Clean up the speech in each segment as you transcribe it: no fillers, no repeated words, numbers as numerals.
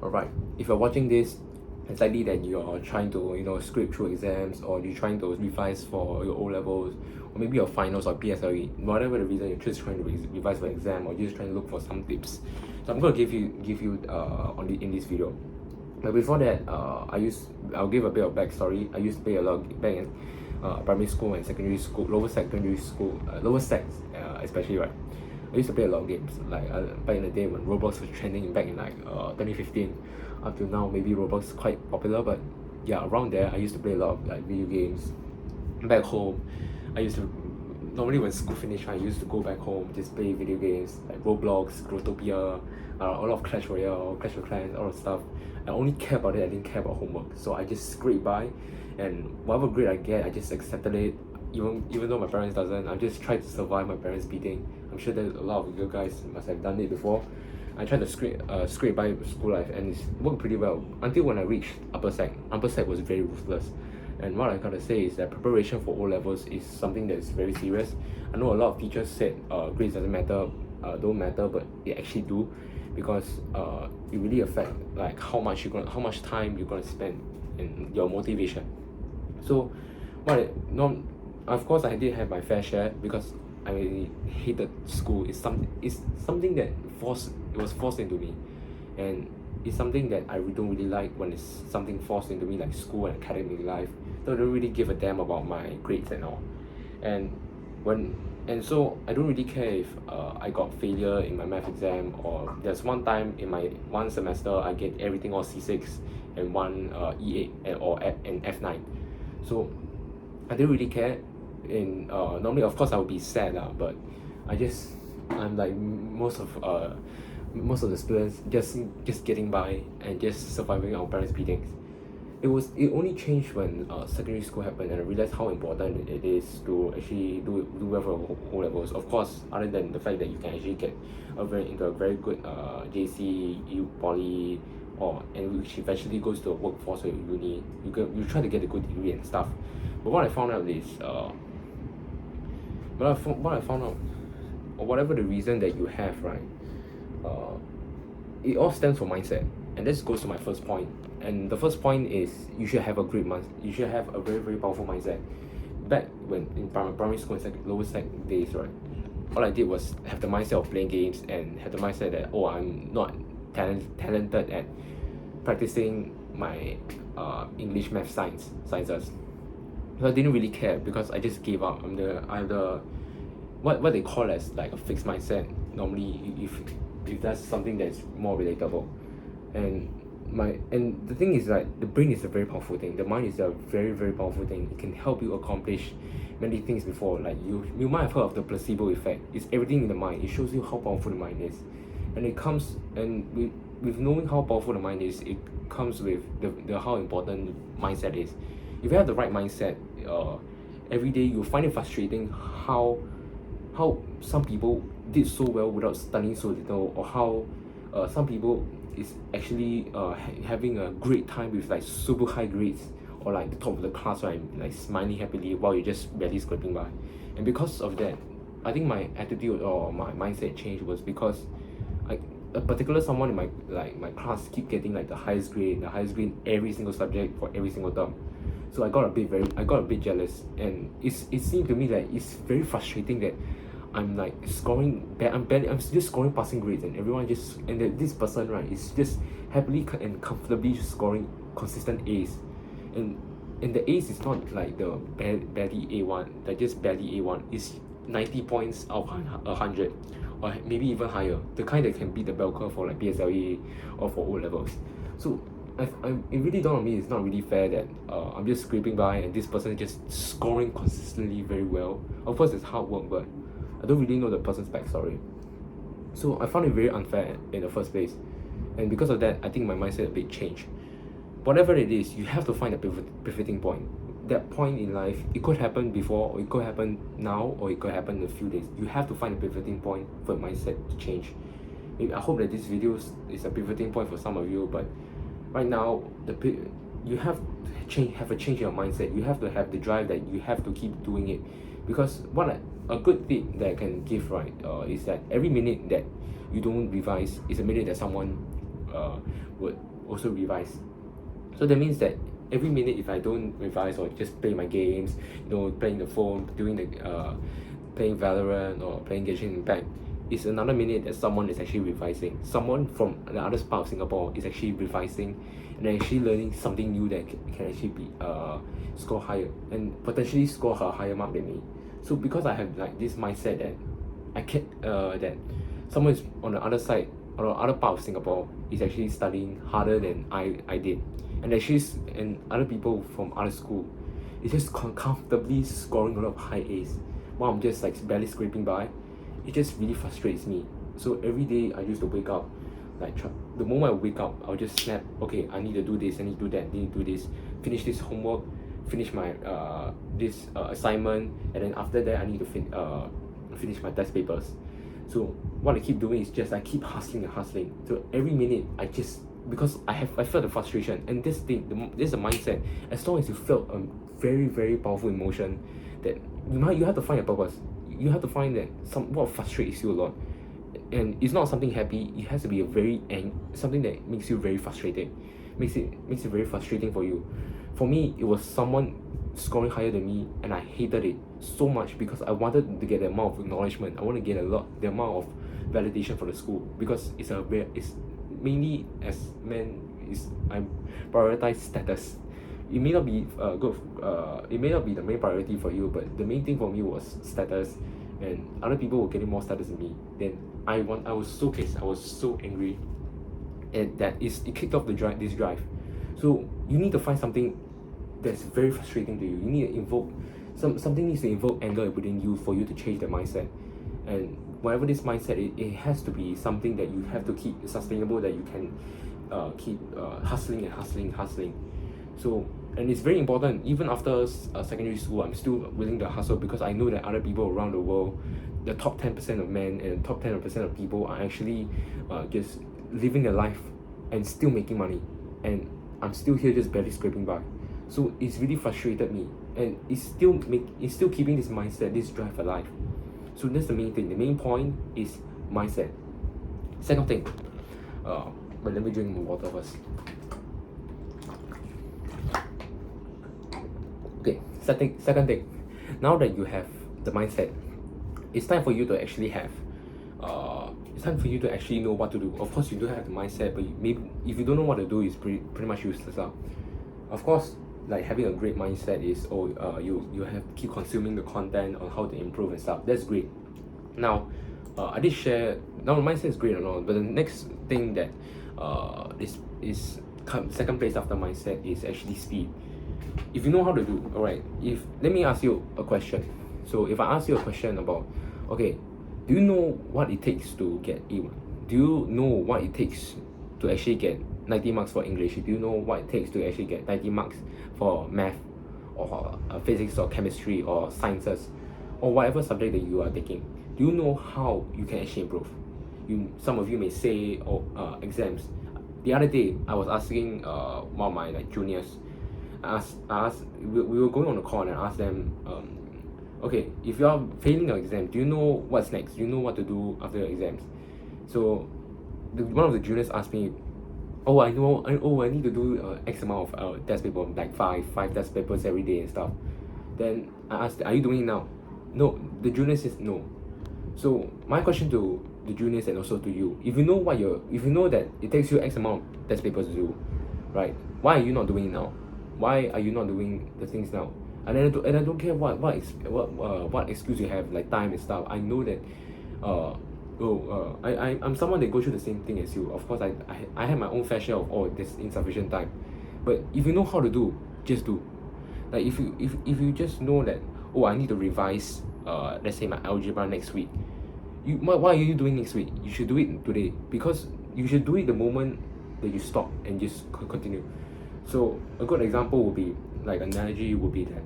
Alright, if you're watching this, it's likely that you're trying to scrape through exams, or you're trying to revise for your O levels, or maybe your finals or PSLE. Whatever the reason, you're just trying to revise for exam, or you're just trying to look for some tips. So I'm gonna give you in this video. But before that, I'll give a bit of backstory. I used to play a lot back in primary school and secondary school, lower secondary school, lower secs, especially, right. I used to play a lot of games, like back in the day when Roblox was trending back in 2015. Up till now, maybe Roblox is quite popular, but yeah, around there I used to play a lot of like video games. Back home, I used to normally when school finished, I used to go back home, just play video games like Roblox, Growtopia, a lot of Clash Royale, Clash of Clans, all that stuff. I only care about it, I didn't care about homework. So I just scraped by, and whatever grade I get, I just accepted it. Even though my parents doesn't, I just tried to survive my parents beating. I'm sure that a lot of you guys must have done it before. I tried to scrape by school life, and it's worked pretty well until when I reached upper sec. Upper sec was very ruthless, and what I gotta say is that preparation for O levels is something that is very serious. I know a lot of teachers said grades doesn't matter, don't matter, but they actually do, because it really affect like how much time you're gonna spend in your motivation. So of course I did have my fair share, because I hated school. It's something that was forced into me, and it's something that I don't really like when it's something forced into me, like school and academic life. So I don't really give a damn about my grades and all. And so I don't really care if I got failure in my math exam, or there's one time in my one semester I get everything all C6 and one E8 or an F9. So I didn't really care. Normally, of course, I would be sad lah, but I'm like most of the students, just getting by and just surviving our parents' beatings. It only changed when secondary school happened, and I realized how important it is to actually do well for O levels. Of course, other than the fact that you can actually get into a very good JC, poly, and which eventually goes to a workforce or uni. You try to get a good degree and stuff. But what I found out is what I found out, or whatever the reason that you have, right, it all stems from mindset. And this goes to my first point. And the first point is you should have a great you should have a very, very powerful mindset. Back when in primary school and lower sec days, right, all I did was have the mindset of playing games, and have the mindset that, oh, I'm not talented at practicing my English, math, sciences. So I didn't really care, because I just gave up. I have the what they call as like a fixed mindset. Normally, if that's something that's more relatable, and the thing is, like, the brain is a very powerful thing. The mind is a very, very powerful thing. It can help you accomplish many things before. Like you might have heard of the placebo effect. It's everything in the mind. It shows you how powerful the mind is, and it comes with knowing how powerful the mind is. It comes with the how important mindset is. If you have the right mindset, every day you'll find it frustrating how some people did so well without studying so little, or how some people is actually having a great time with like super high grades, or like the top of the class, right, like smiling happily while you're just barely scraping by. And because of that, I think my attitude or my mindset change was because a particular someone in my class keep getting like the highest grade every single subject for every single term. So I got a bit jealous, and it seemed to me like it's very frustrating that I'm like scoring I'm just scoring passing grades, and everyone this person, right, is just happily and comfortably scoring consistent A's, and the A's is not like the barely A1, that just barely A1. It's 90 points out of 100, or maybe even higher, the kind that can beat the bell curve for like PSLE or for O levels. So it really dawned on me, it's not really fair that I'm just scraping by, and this person just scoring consistently very well. Of course, it's hard work, but I don't really know the person's backstory. So I found it very unfair in the first place, and because of that, I think my mindset a bit changed. Whatever it is, you have to find a pivoting point. That point in life, it could happen before, or it could happen now, or it could happen in a few days. You have to find a pivoting point for your mindset to change. I hope that this video is a pivoting point for some of you, but right now, you have a change in your mindset. You have to have the drive that you have to keep doing it, because a good tip that I can give, right, is that every minute that you don't revise is a minute that someone would also revise. So that means that every minute if I don't revise or just play my games, playing the phone, doing playing Valorant or playing Genshin Impact, it's another minute that someone is actually revising. Someone from the other part of Singapore is actually revising and actually learning something new that can actually be score higher and potentially score a higher mark than me. So because I have like this mindset that I can that someone is on the other side or the other part of Singapore is actually studying harder than I did, and actually and other people from other school is just comfortably scoring a lot of high A's while I'm just like barely scraping by. It just really frustrates me. So every day I used to wake up, like the moment I wake up, I'll just snap. Okay, I need to do this. I need to do that. I need to do this. Finish this homework. Finish my this assignment, and then after that I need to finish my test papers. So what I keep doing is just I keep hustling and hustling. So every minute I just because I felt the frustration, and this is a mindset. As long as you felt a very very powerful emotion, that you have to find a purpose. You have to find that what frustrates you a lot, and it's not something happy. It has to be a something that makes you very frustrated, makes it very frustrating for you. For me, it was someone scoring higher than me, and I hated it so much because I wanted to get the amount of acknowledgement. I want to get the amount of validation for the school, because it's mainly as men I prioritize status. It may not be good. It may not be the main priority for you, but the main thing for me was status, and other people were getting more status than me. Then I was so pissed. I was so angry, and it kicked off this drive. So you need to find something that's very frustrating to you. You need to invoke something needs to invoke anger within you for you to change the mindset. And whatever this mindset, it has to be something that you have to keep sustainable, that you can keep hustling and hustling. So, and it's very important. Even after secondary school, I'm still willing to hustle, because I know that other people around the world, the top 10% of men and top 10% of people, are actually just living their life and still making money, and I'm still here just barely scraping by. So it's really frustrated me, and it's still keeping this mindset, this drive alive. So that's the main thing. The main point is mindset. Second thing, but let me drink more water first. Okay, second thing. Now that you have the mindset, it's time for you to actually have. It's time for you to actually know what to do. Of course, you do have the mindset, but maybe if you don't know what to do, it's pretty much useless. Of course, like having a great mindset is you have to keep consuming the content on how to improve and stuff. That's great. Now, I did share. Now, the mindset is great and all, but the next thing that is second place after mindset is actually speed. If you know how to do, alright. Let me ask you a question. So if I ask you a question about, okay, do you know what it takes to get A1? Do you know what it takes to actually get 90 marks for English? Do you know what it takes to actually get 90 marks for math or physics or chemistry or sciences or whatever subject that you are taking? Do you know how you can actually improve? Some of you may say, exams. The other day, I was asking one of my juniors. We were going on a call, and I asked them, okay, if you are failing your exam, do you know what's next? Do you know what to do after your exams? So one of the juniors asked me, I know, I need to do X amount of test paper, like five test papers every day and stuff. Then I asked, are you doing it now? No. The junior says no. So my question to the juniors and also to you, if you know that it takes you X amount of test papers to do, right? Why are you not doing it now? Why are you not doing the things now? And I don't care what excuse you have, like time and stuff. I know that I'm someone that goes through the same thing as you. Of course, I have my own fair share of this insufficient time. But if you know how to do, just do. Like if you just know that, I need to revise let's say my algebra next week. Why are you doing next week? You should do it today, because you should do it the moment that you stop and just continue. So a good example would be, like analogy would be that,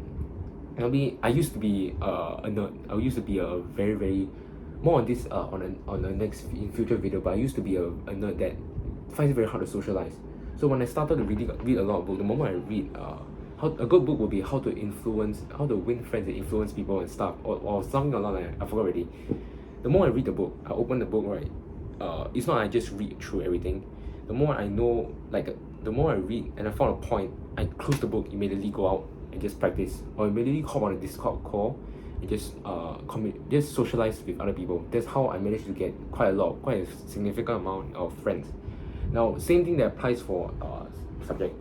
I used to be a nerd. I used to be a very very more on this on the next in future video. But I used to be a nerd that finds it very hard to socialize. So when I started to read a lot of books, the moment I read a good book would be how to win friends and influence people and stuff, or something along that. I forgot already. The more I read the book, I open the book, right? It's not I just read through everything. The moment I know, like, the more I read and I found a point, I close the book, immediately go out and just practice, or immediately hop on a Discord call and just socialize with other people. That's how I managed to get quite a significant amount of friends. Now, same thing that applies for subject.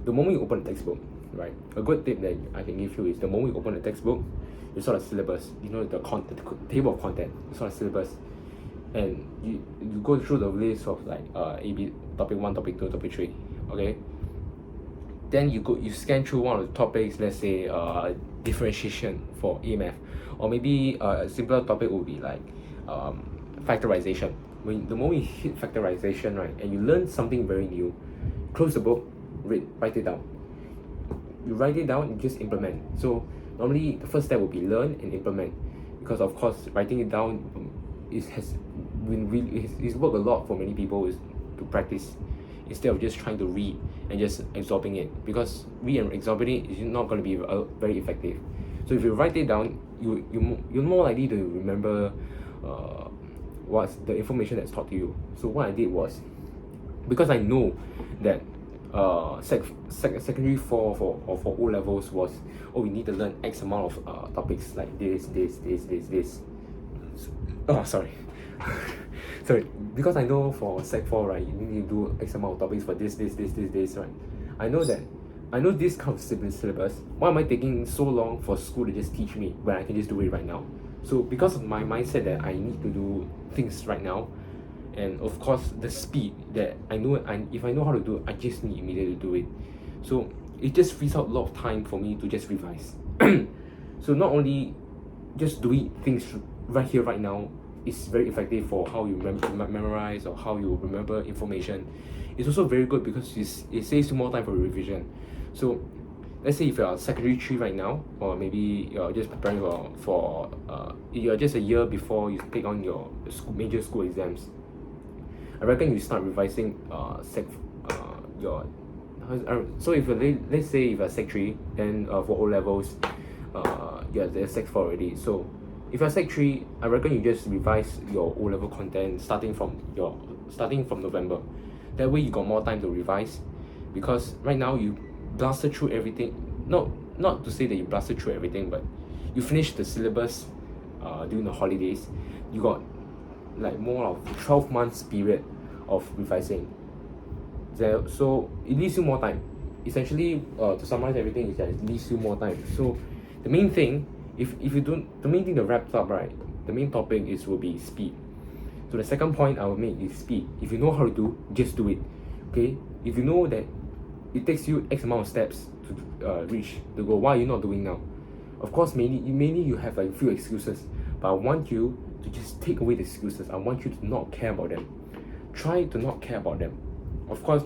The moment you open a textbook, right? A good tip that I can give you is the moment you open a textbook, you saw the syllabus, you know, the table of content, you saw the syllabus, and you go through the list of like AB topic 1, topic 2, topic 3, okay? Then you scan through one of the topics, let's say differentiation for AMF, or maybe a simpler topic would be like factorization. The moment you hit factorization, right, and you learn something very new, close the book, write it down. You write it down, you just implement. So normally the first step will be learn and implement, because of course writing it down it's worked a lot for many people is to practice instead of just trying to read and just absorbing it, because read and absorbing it is not going to be very effective. So if you write it down, you're more likely to remember what's the information that's taught to you. So what I did was, because I know that secondary 4 for O levels was, oh, you need to learn X amount of topics like this. Oh, sorry. Sorry, because I know for Sec 4, right, you need to do X amount of topics for this, right? I know this kind of syllabus. Why am I taking so long for school to just teach me when I can just do it right now? So because of my mindset that I need to do things right now, and of course the speed that if I know how to do it, I just need immediately to do it. So it just frees out a lot of time for me to just revise. So not only just doing things right here right now is very effective for how you memorize or how you remember information, it's also very good because it saves you more time for revision. So let's say if you're secondary 3 right now, or maybe you're just preparing for you're just a year before you take on your major school exams, I reckon you start revising so if let's say if you're Sec 3, then for O levels, you're Sec 4 already. So if you're Sec 3, I reckon you just revise your O level content starting from November. That way you got more time to revise, because right now you blasted through everything. Not to say that you blasted through everything, but you finished the syllabus during the holidays. You got like more of 12 months period of revising. So it leaves you more time. Essentially, to summarize everything, is that it leaves you more time. So the main thing, the main thing that wraps up, right, the main topic will be speed. So the second point I will make is speed. If you know how to do, just do it. Okay? If you know that it takes you X amount of steps to reach the goal, why are you not doing now? Of course, mainly you have like a few excuses, but I want you to just take away the excuses. I want you to not care about them. Try to not care about them. Of course,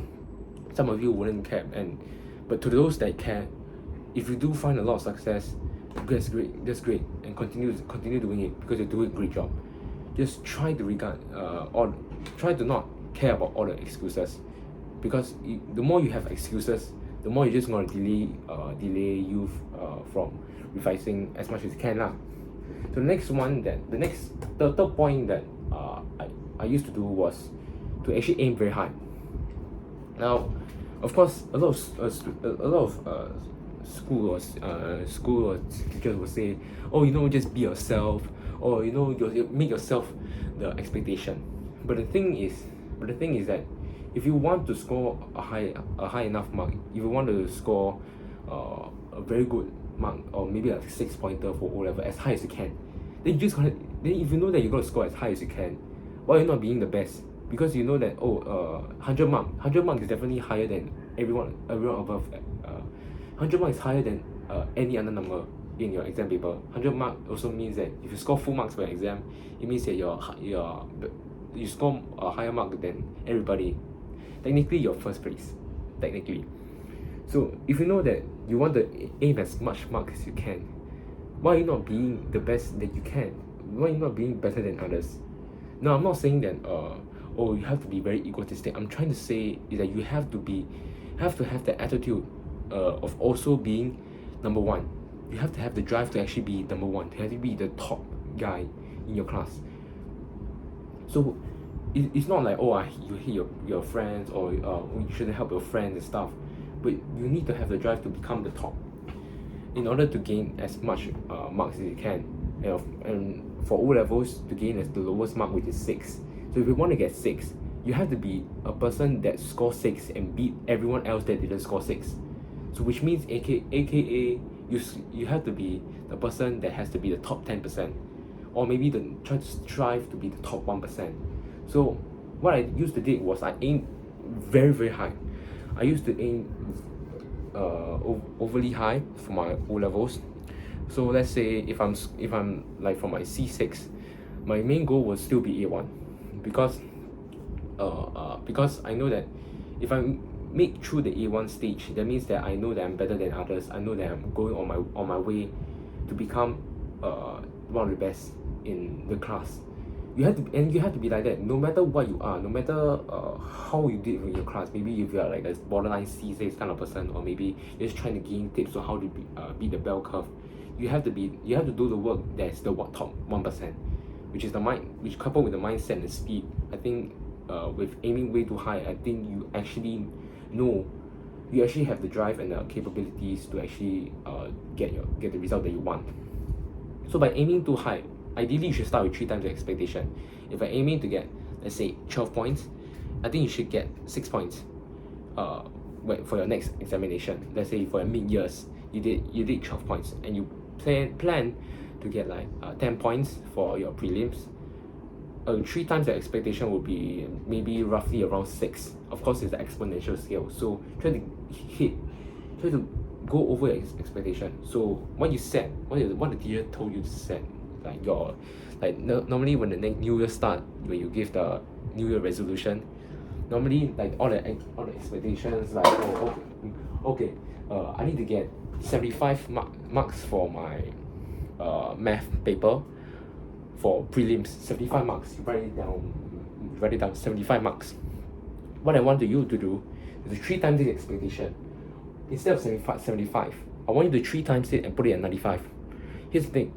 some of you wouldn't care, but to those that care, if you do find a lot of success, that's great, and continue doing it, because you're doing a great job. Just try to try to not care about all the excuses, because the more you have excuses, the more you're just going to delay you from revising as much as you can lah. So the third point that I used to do was to actually aim very hard. Now, of course, a lot of school or teachers will say, oh, just be yourself, or you make yourself the expectation. But the thing is that if you want to score a high enough mark, if you want to score a very good mark, or maybe like 6-pointer for O level, as high as you can, then if you know that you're gonna score as high as you can, why are you not being the best? Because you know that 100 mark is definitely higher than everyone above. 100 mark is higher than any other number in your exam paper. 100 mark also means that if you score full marks for an exam, it means that you score a higher mark than everybody. Technically, you're first place. Technically. So if you know that you want to aim as much mark as you can, why are you not being the best that you can? Why are you not being better than others? Now, I'm not saying that you have to be very egotistic. I'm trying to say is that you have to have the attitude of also being number one. You have to have the drive to actually be number one. You have to be the top guy in your class. So it's not like, oh, you hate your friends, or you shouldn't help your friends and stuff, but you need to have the drive to become the top in order to gain as much marks as you can. And for O levels, to gain as the lowest mark, which is 6. So if you want to get 6, you have to be a person that scores 6 and beat everyone else that didn't score 6. So which means aka you have to be the person that has to be the top 10%, or maybe try to strive to be the top 1%. So what I used to do was I aimed very, very high. I used to aim overly high for my O levels. So let's say if I'm like for my C6, my main goal will still be A1, because I know that if I make through the A1 stage, that means that I know that I'm better than others. I know that I'm going on my way to become one of the best in the class. You have to be like that no matter what you are, no matter how you did in your class. Maybe if you are like a borderline C6 kind of person, or maybe you're just trying to gain tips on how to beat the bell curve. You have to do the work that's the top 1%, which is which coupled with the mindset and speed. I think with aiming way too high, I think you actually have the drive and the capabilities to actually get the result that you want. So by aiming too high, ideally you should start with 3 times the expectation. If you're aiming to get, let's say, 12 points, I think you should get 6 points for your next examination. Let's say for your mid-years, you did 12 points, and you plan to get like 10 points for your prelims. 3 times the expectation would be maybe roughly around 6. Of course, it's an exponential scale, so try to go over your expectation. So what the teacher told you to set, normally when the new year start, when you give the new year resolution, normally like all the expectations, like, okay, I need to get 75 marks for my math paper for prelims. 75 marks. You write it down. 75 marks. What I want you to do is 3 times the expectation. Instead of 75, I want you to 3 times it and put it at 95. Here's the thing.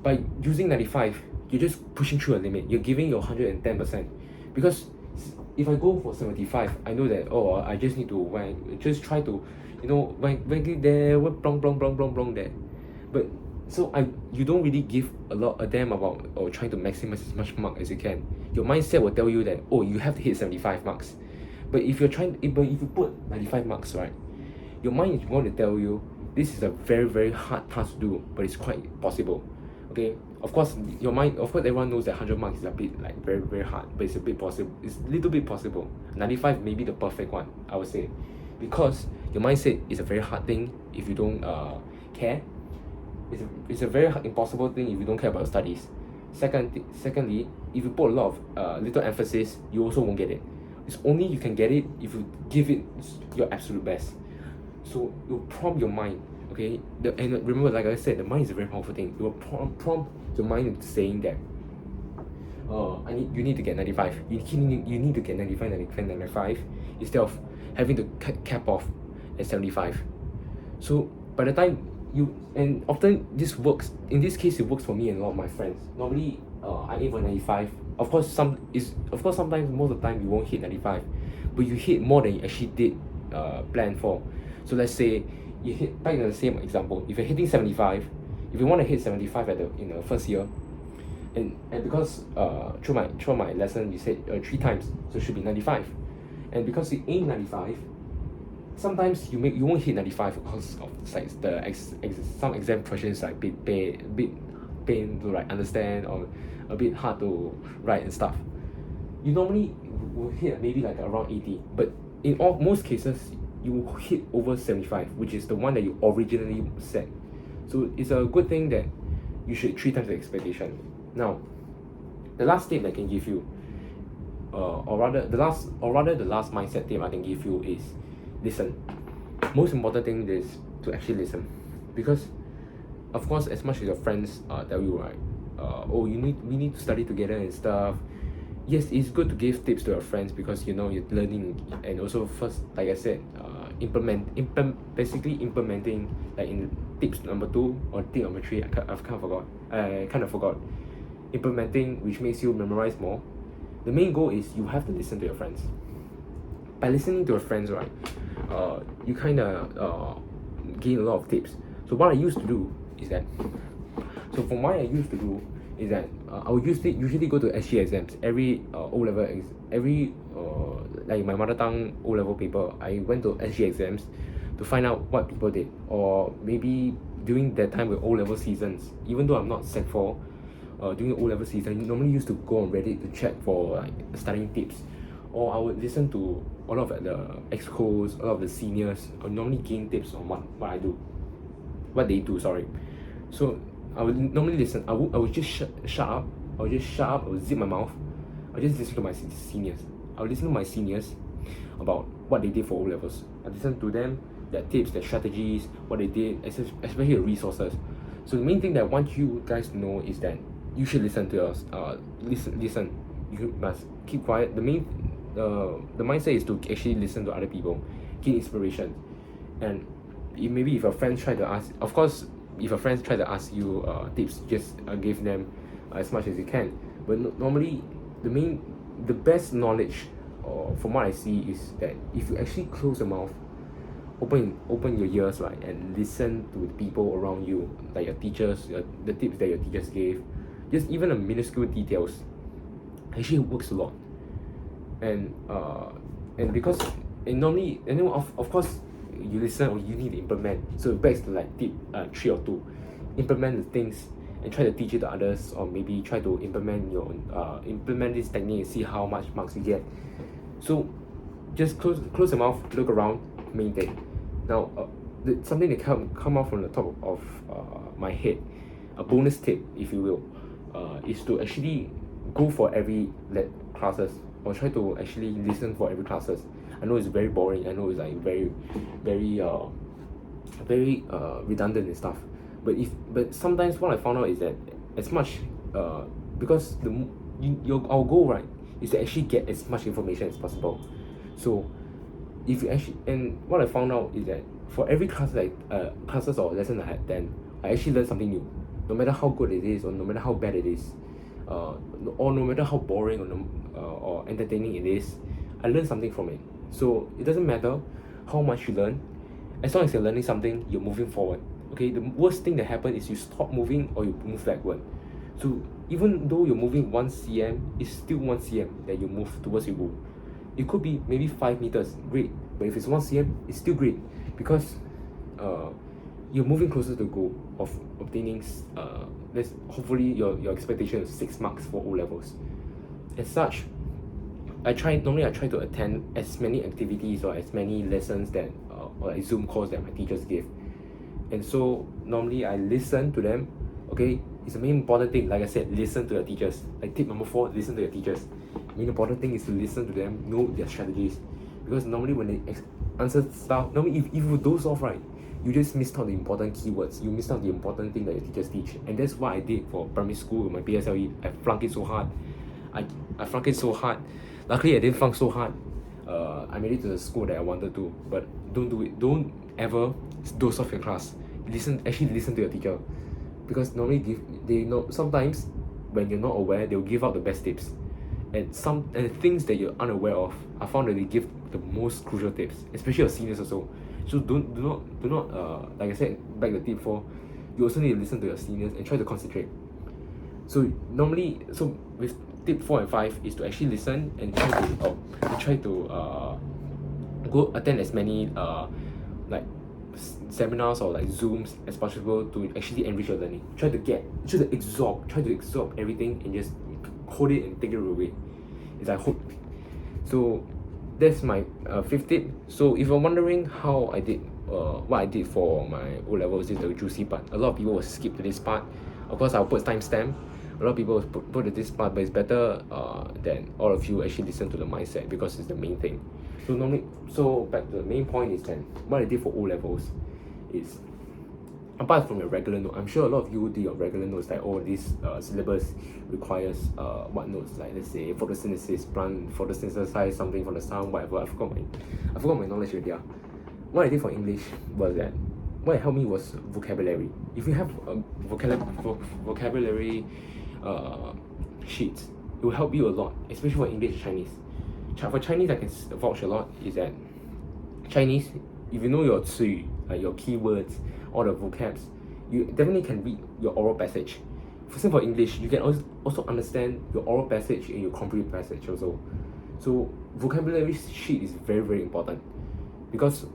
By using 95, you're just pushing through a limit. You're giving your 110%. Because if I go for 75, I know that, I just need to just try to, wank it there, blong there. But so you don't really give a damn about or trying to maximize as much mark as you can. Your mindset will tell you that, you have to hit 75 marks. But if you put 95 marks, right, your mind is going to tell you this is a very, very hard task to do, but it's quite possible. Okay, of course everyone knows that 100 marks is a bit like very, very hard, but it's a bit possible. It's a little bit possible. 95 may be the perfect one, I would say, because your mindset is a very hard thing if you don't care. It's a very impossible thing if you don't care about studies. Secondly, if you put a lot of little emphasis, you also won't get it. It's only you can get it if you give it your absolute best. So you prompt your mind, okay? And remember, like I said, the mind is a very powerful thing. You will prompt your mind into saying that, you need to get 95. You need to get 95, instead of having to cap off at 75. So by the time and often this works. In this case, it works for me and a lot of my friends. Normally, I aim for 95. Of course, sometimes most of the time you won't hit 95, but you hit more than you actually did plan for. So let's say you hit, back in the same example, if you're hitting 75, if you want to hit 75 in the first year, and because through my lesson we said 3 times, so it should be 95, and because you aim 95, sometimes you won't hit 95 because of like some exam questions like bit pain to like understand, or a bit hard to write and stuff. You normally will hit maybe like around 80, but in most cases you will hit over 75, which is the one that you originally set. So it's a good thing that you should 3 times the expectation. Now, the last tip I can give you, or rather the last mindset tip I can give you is listen. Most important thing is to actually listen, because of course, as much as your friends tell you, right, we need to study together and stuff. Yes, it's good to give tips to your friends because you're learning, and also first, like I said, basically implementing, like in tips number 2 or tip number 3. I kind of forgot. Implementing, which makes you memorize more. the main goal is you have to listen to your friends. By listening to your friends, right, you kind of gain a lot of tips. So what I used to do is that, so for what I used to do is that I would usually go to SG exams every O-level every like my mother tongue O-level paper. I went to SG exams to find out what people did, or maybe during that time with O-level seasons, even though I'm not Sec 4, during the O-level season, I normally used to go on Reddit to check for like studying tips, or I would listen to a lot of the ex-cos, a lot of the seniors. I would normally gain tips on what they do. Sorry. So I would normally listen. I would just shut up. I would just shut up. I would zip my mouth. I would just listen to my seniors. I would listen to my seniors about what they did for O-levels. I listen to them, their tips, their strategies, what they did, especially the resources. So the main thing that I want you guys to know is that you should listen to us. Listen. You must keep quiet. The mindset is to actually listen to other people, gain inspiration, and maybe if your friends try to ask, of course, if your friends try to ask you tips, just give them as much as you can. But normally, the best knowledge, from what I see, is that if you actually close your mouth, open your ears, right, and listen to the people around you, like your teachers, the tips that your teachers gave, just even the minuscule details, actually works a lot. And because normally, and then of course you listen or you need to implement. So back to like tip 3 or 2, implement the things and try to teach it to others, or maybe try to implement this technique and see how much marks you get. So just close your mouth, look around, main thing. Now something that come out from the top of my head, a bonus tip if you will, is to actually go for every classes, or try to actually listen for every classes. I know it's very boring. I know it's like very redundant and stuff. But sometimes what I found out is that as much because our goal, right, is to actually get as much information as possible. So if you actually, and what I found out is that for every classes or lesson I had, then I actually learned something new. No matter how good it is, or no matter how bad it is, or no matter how boring or entertaining it is, I learned something from it. So it doesn't matter how much you learn, as long as you're learning something, you're moving forward. Okay, the worst thing that happens is you stop moving or you move backward. So even though you're moving 1 cm, it's still 1 cm that you move towards your goal. It could be maybe 5 meters, great. But if it's 1 cm, it's still great, because you're moving closer to the goal of obtaining hopefully your expectation is 6 marks for O-levels. As such, I try to attend as many activities or as many lessons that or like Zoom calls that my teachers give. And so normally I listen to them. Okay, it's the main important thing. Like I said, listen to your teachers. Like tip number 4, listen to your teachers. The main important thing is to listen to them, know their strategies, because normally when they answer stuff, normally if you doze off, right, you just missed out the important keywords. You missed out the important thing that your teachers teach. And that's what I did for primary school with my PSLE. I flunked it so hard. I flunked it so hard. Luckily I didn't flunk so hard. I made it to the school that I wanted to. But don't do it. Don't ever doze off your class. Actually listen to your teacher, because normally they know sometimes when you're not aware, they'll give out the best tips. And things that you're unaware of, I found that they give the most crucial tips, especially your seniors also. So do not like I said, back to tip 4, you also need to listen to your seniors and try to concentrate. So with tip 4 and 5 is to actually listen and try to go attend as many like seminars or like Zooms as possible to actually enrich your learning. Try to absorb everything and just hold it and take it away. Is I hope. So that's my 5th tip. So if you're wondering how I did what I did for my O-levels, is the juicy part. A lot of people will skip to this part. Of course, I'll put timestamp. A lot of people will put to this part, but it's better than all of you actually listen to the mindset, because it's the main thing. So back to the main point is that what I did for O-levels is, apart from your regular note, I'm sure a lot of you do your regular notes, like this syllabus requires what notes, like let's say photosynthesis, plant photosynthesize something from the sun, whatever. I forgot my knowledge already. What I did for English was that what helped me was vocabulary. If you have a vocabulary sheet, it will help you a lot, especially for English and Chinese. For Chinese, I can vouch a lot is that Chinese, if you know your 词语, like your keywords, all the vocabs, you definitely can read your oral passage. Same for English, you can also understand your oral passage and your complete passage also. So vocabulary sheet is very, very important, because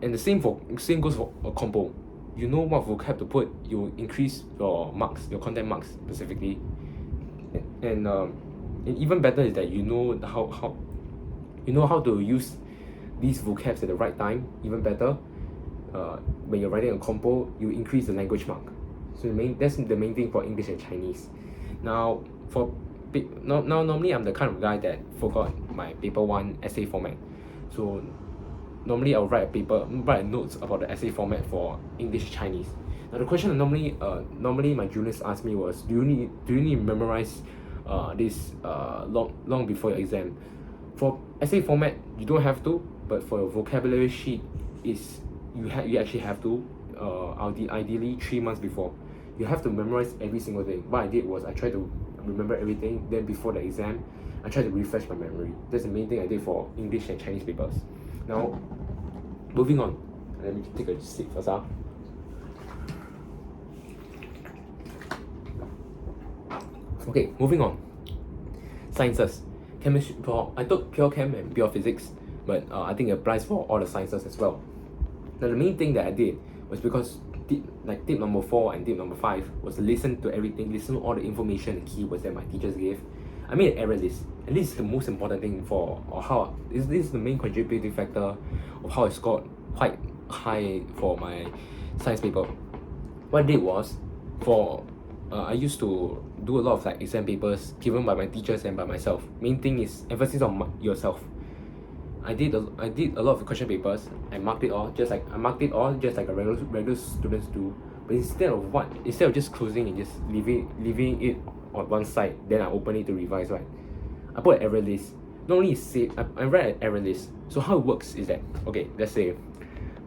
the same goes for a compo. You know what vocab to put, you increase your marks, your content marks specifically. And even better is that you know how to use these vocabs at the right time. Even better, when you're writing a compo, you increase the language mark. So that's the main thing for English and Chinese. Now normally I'm the kind of guy that forgot my paper 1 essay format. So normally I'll write notes about the essay format for English Chinese. Now the question that normally my juniors asked me was, do you need to memorize this long before your exam? For essay format, you don't have to, but for your vocabulary sheet, you actually have to. Ideally 3 months before, you have to memorize every single thing. What I did was I tried to remember everything. Then before the exam, I tried to refresh my memory. That's the main thing I did for English and Chinese papers. Now, moving on. Let me take a seat first. Okay, moving on. Sciences. Chemistry. I took pure chem and pure physics, but I think it applies for all the sciences as well. Now, the main thing that I did was because tip number 4 and tip number 5 was to listen to everything, listen to all the information and keywords that my teachers gave. I made an error list, and this is the most important thing this is the main contributing factor of how I scored quite high for my science paper. What I did was, I used to do a lot of exam papers given by my teachers and by myself. Main thing is emphasis on yourself. I did a lot of question papers. I marked it all just like a regular students do. But instead of just closing and just leaving it on one side, then I open it to revise, right? I put an error list. Not only I write an error list. So how it works is that, okay, let's say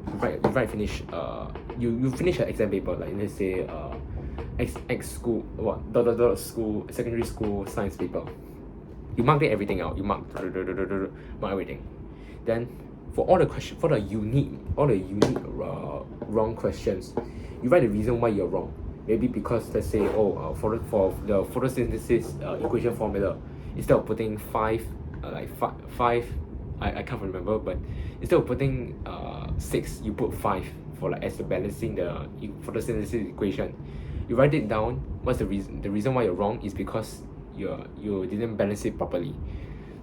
you finish you finish an exam paper, like let's say X school, school, secondary school science paper. You mark everything out. You mark everything. Then for all the unique wrong questions, you write the reason why you're wrong. Maybe because, let's say, for the photosynthesis equation formula, instead of putting 5, I can't remember, but instead of putting 6, you put 5 for as the balancing the photosynthesis equation. You write it down. What's the reason? The reason why you're wrong is because you didn't balance it properly.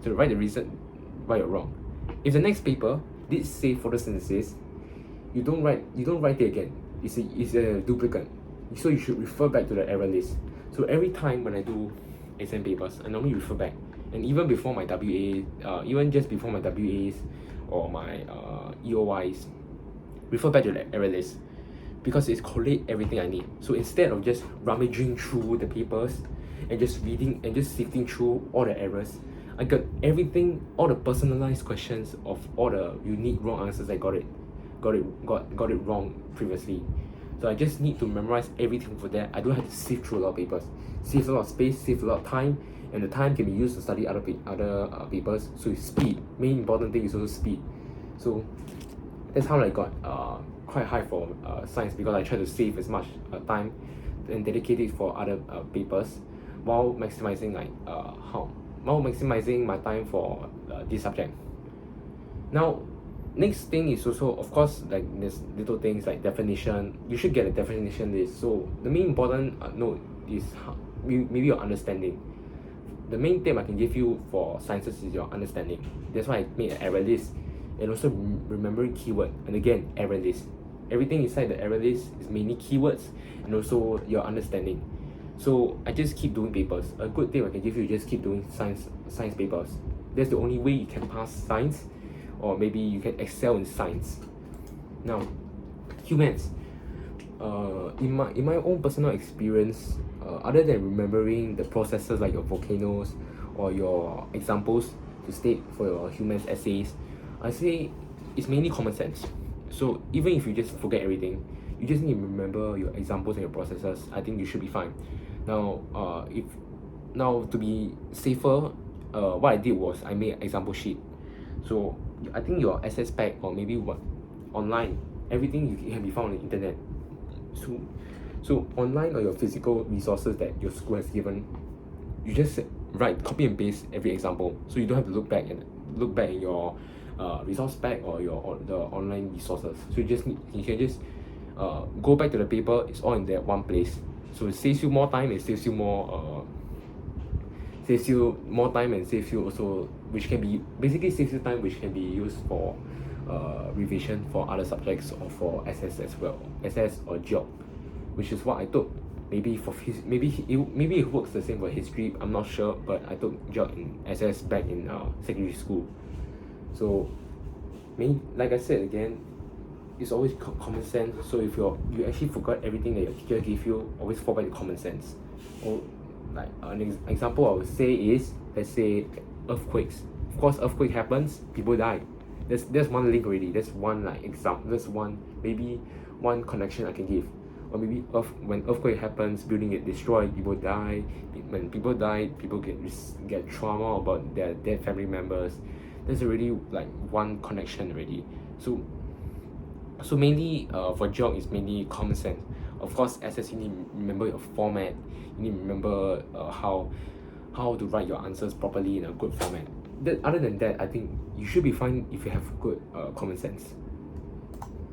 So write the reason why you're wrong. If the next paper did say photosynthesis, you don't write it again. It's a duplicate. So you should refer back to the error list. So every time when I do exam papers, I normally refer back. And even before my WA, even just before my WAs or my EOYs, refer back to the error list, because it's collate everything I need. So instead of just rummaging through the papers and just reading and just sifting through all the errors, I got everything, all the personalized questions of all the unique wrong answers I got it wrong previously. So I just need to memorize everything for that. I don't have to sift through a lot of papers. Saves a lot of space, saves a lot of time, and the time can be used to study other papers. So it's speed. Main important thing is also speed. So that's how I got quite high for science, because I try to save as much time and dedicate it for other papers, while maximizing my time for this subject. Now, next thing is also, of course, like there's little things like definition. You should get a definition list. So the main important note is maybe your understanding. The main thing I can give you for sciences is your understanding. That's why I made an error list, and also remembering keyword. And again, error list. Everything inside the error list is mainly keywords and also your understanding. So I just keep doing papers. A good tip I can give you is just keep doing science papers. That's the only way you can pass science, or maybe you can excel in science. Now, humans. In my own personal experience, other than remembering the processes like your volcanoes or your examples to state for your humans essays, I say it's mainly common sense. So even if you just forget everything, you just need to remember your examples and your processes. I think you should be fine. Now, if Now to be safer, what I did was I made an example sheet. So I think your SS pack or maybe what online, everything you can be found on the internet. So online or your physical resources that your school has given, you just write, copy and paste every example, so you don't have to look back in your resource pack or the online resources. So you can just go back to the paper. It's all in that one place, so it saves you more time. It saves you more time, and saves you also, which can be basically saves you time, which can be used for revision for other subjects or for SS as well, SS or geog, which is what I took. Maybe maybe it works the same for history, I'm not sure, but I took geog in SS back in secondary school. So like I said again, it's always common sense. So if you actually forgot everything that your teacher gave you, always fall back to common sense. Or like an example I would say is, let's say earthquakes. Of course, earthquake happens, people die. There's one link already. There's one like example. There's maybe one connection I can give. Or maybe when earthquake happens, building get destroyed, people die. When people die, people get trauma about their dead family members. There's already like one connection already. So mainly for geog is mainly common sense. Of course, SS, you need to remember your format. You need to remember how to write your answers properly in a good format. Other than that, I think you should be fine if you have good common sense.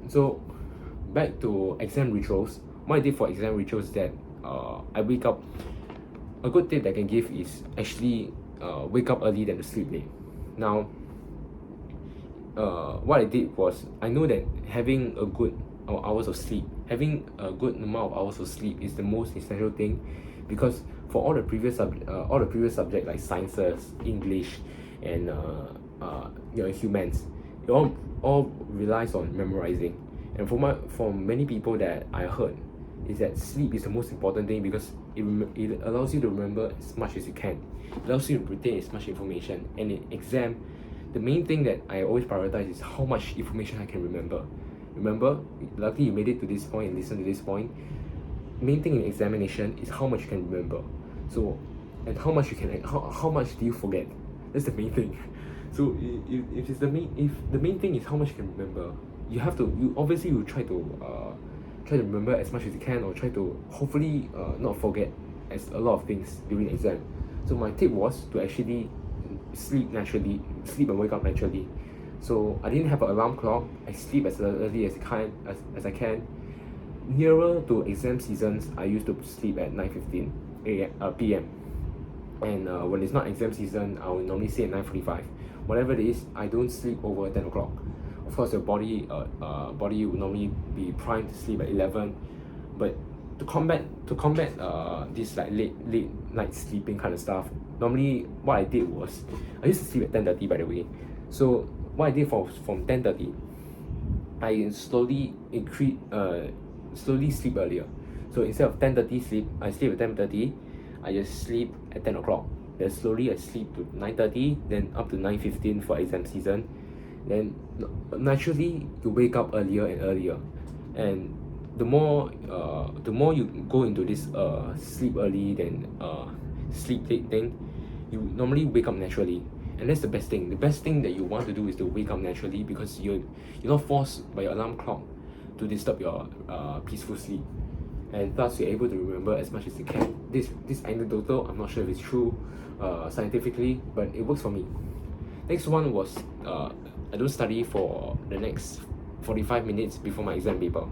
So back to exam rituals. What I did for exam rituals is that I wake up. A good tip that I can give is actually wake up early than to sleep late. Now, what I did was, I know that having a good hours of sleep, having a good amount of hours of sleep is the most essential thing, because for all the previous subject like sciences, English, and humans, it all relies on memorizing. And for many people that I heard, is that sleep is the most important thing, because it allows you to remember as much as you can. It allows you to retain as much information. And in exam, the main thing that I always prioritize is how much information I can remember. Remember, luckily you made it to this point and listen to this point. Main thing in examination is how much you can remember. So, and how much do you forget? That's the main thing. So if the main thing is how much you can remember, you obviously try to remember as much as you can, or try to hopefully not forget as a lot of things during the exam. So my tip was to actually sleep and wake up naturally. So I didn't have an alarm clock. I sleep as early as I can. Nearer to exam seasons, I used to sleep at 9:15 p.m. And when it's not exam season, I will normally sleep at 9:45. Whatever it is, I don't sleep over 10 o'clock. Of course, your body will normally be primed to sleep at 11, but to combat this like late night sleeping kind of stuff, normally what I did was, I used to sleep at 10:30, by the way. So what I did from 10:30, I slowly sleep earlier. So instead of 10:30 sleep, I sleep at 10:30. I just sleep at 10 o'clock. Then slowly I sleep to 9:30, then up to 9:15 for exam season. Then naturally you wake up earlier and earlier, and the more you go into this sleep early then sleep late thing, you normally wake up naturally. And that's the best thing. The best thing that you want to do is to wake up naturally, because you're not forced by your alarm clock to disturb your peaceful sleep, and thus you're able to remember as much as you can. This anecdotal, I'm not sure if it's true scientifically, but it works for me. Next one was I don't study for the next 45 minutes before my exam paper.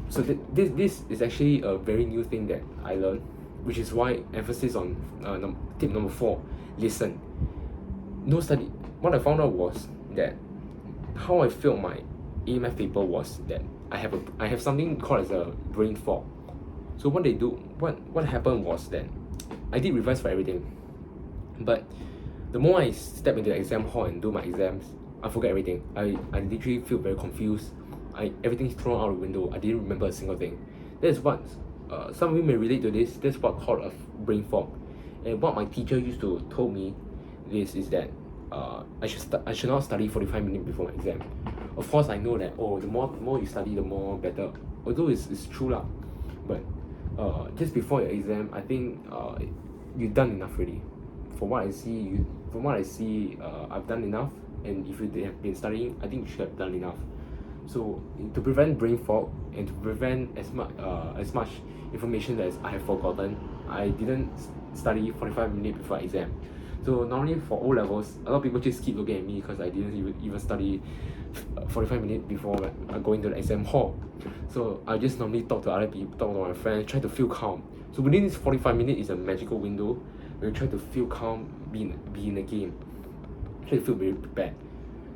So this is actually a very new thing that I learned, which is why emphasis on tip number 4, listen. No study. What I found out was that how I failed my A-math paper was that I have something called as a brain fog. So what happened was that I did revise for everything, but the more I step into the exam hall and do my exams, I forget everything. I literally feel very confused. Everything's thrown out the window. I didn't remember a single thing. That's what some of you may relate to this. That's what called a brain fog. And what my teacher used to told me is that I should not study 45 minutes before my exam. Of course, I know that the more you study, the more better. Although it's true lah, but just before your exam, I think you've done enough already. From what I see, I've done enough, and if you have been studying, I think you should have done enough. So to prevent brain fog and to prevent as much information that I have forgotten, I didn't study 45 minutes before exam. So normally for O levels, a lot of people just keep looking at me because I didn't even study 45 minutes before going to the exam hall. So I just normally talk to other people, talk to my friends, try to feel calm. So within this 45 minutes is a magical window where you try to feel calm, be in the game, try to feel very prepared.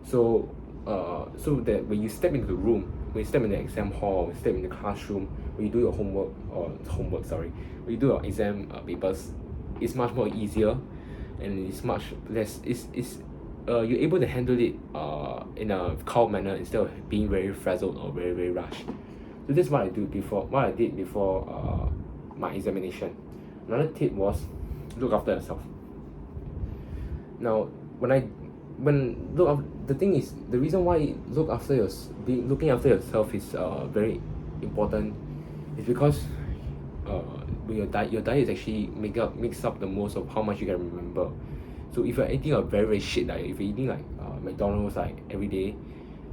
So so that when you step into the room, when you step in the exam hall, when you step in the classroom, when you do your when you do your exam papers, it's much more easier, and it's much less. You're able to handle it in a calm manner instead of being very frazzled or very rushed. So this is what I did before my examination. Another tip was look after yourself. Now, the thing is, the reason why looking after yourself is very important is because when your diet is actually makes up the most of how much you can remember. So if you're eating a very shit diet, if you're eating like McDonald's like every day,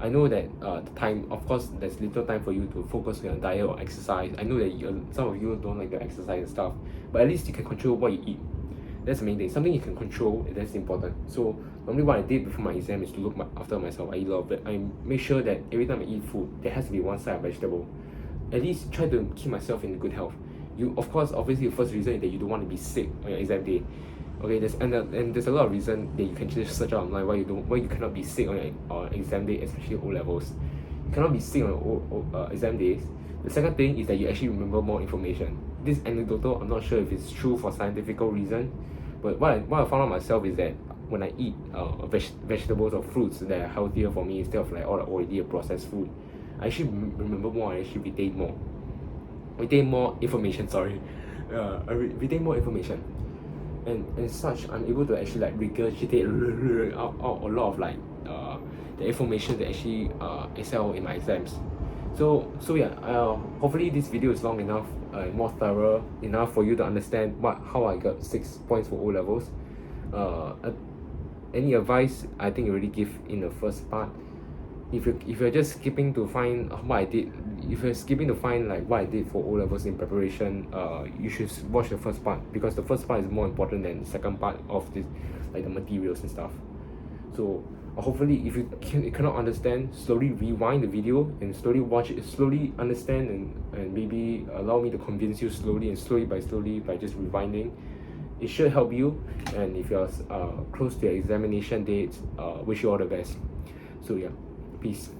I know that the time, of course, there's little time for you to focus on your diet or exercise. I know that some of you don't like the exercise and stuff, but at least you can control what you eat. That's the main thing. Something you can control, that's important. So normally what I did before my exam is to look after myself. I eat a lot of it. I make sure that every time I eat food, there has to be one side of vegetable. At least try to keep myself in good health. Obviously the first reason is that you don't want to be sick on your exam day. Okay, there's a lot of reason that you can just search out online why you cannot be sick on your exam day, especially O levels. You cannot be sick on your exam days. The second thing is that you actually remember more information. This anecdotal, I'm not sure if it's true for scientific reason, but what I found out myself is that when I eat vegetables or fruits that are healthier for me instead of like all the oily or processed food, I actually remember more. I actually retain more information. I retain more information. And as such, I'm able to actually like regurgitate out a lot of like the information that actually excel in my exams. So yeah, hopefully this video is long enough, more thorough enough for you to understand how I got 6 points for O levels. Any advice I think I already give in the first part. If you're just skipping to find what I did, if you're skipping to find like what I did for O levels in preparation, you should watch the first part, because the first part is more important than the second part of this, like the materials and stuff. So hopefully, if you cannot understand, slowly rewind the video and slowly watch it, slowly understand, and maybe allow me to convince you slowly by just rewinding. It should help you. And if you're close to your examination dates, wish you all the best. So yeah, peace.